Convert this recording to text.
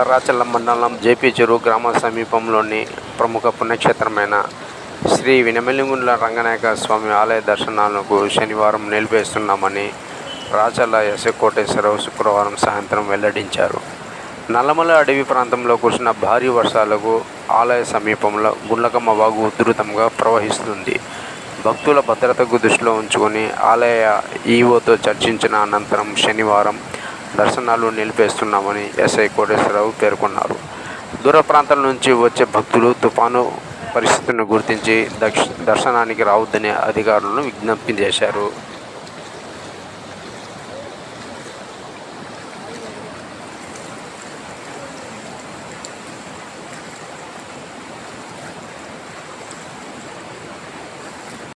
రాచల్ల మండలం జేపీ చెరువు గ్రామ సమీపంలోని ప్రముఖ పుణ్యక్షేత్రమైన శ్రీ వినమలింగుండ్ల రంగనాయక స్వామి ఆలయ దర్శనాలకు శనివారం నిలిపేస్తున్నామని రాచల్ల ఎస్ఐ కోటేశ్వరరావు శుక్రవారం సాయంత్రం వెల్లడించారు. నల్లమల అడవి ప్రాంతంలో కురిసిన భారీ వర్షాలకు ఆలయ సమీపంలో గుండ్లకమ్మ వాగు ఉధృతంగా ప్రవహిస్తుంది. భక్తుల భద్రతకు దృష్టిలో ఉంచుకొని ఆలయ ఈవోతో చర్చించిన అనంతరం శనివారం దర్శనాలు నిలిపేస్తున్నామని ఎస్ఐ కోటేశ్వరరావు పేర్కొన్నారు. దూర ప్రాంతాల నుంచి వచ్చే భక్తులు తుఫాను పరిస్థితులను గుర్తించి దర్శనానికి రావద్దని అధికారులను విజ్ఞప్తి చేశారు.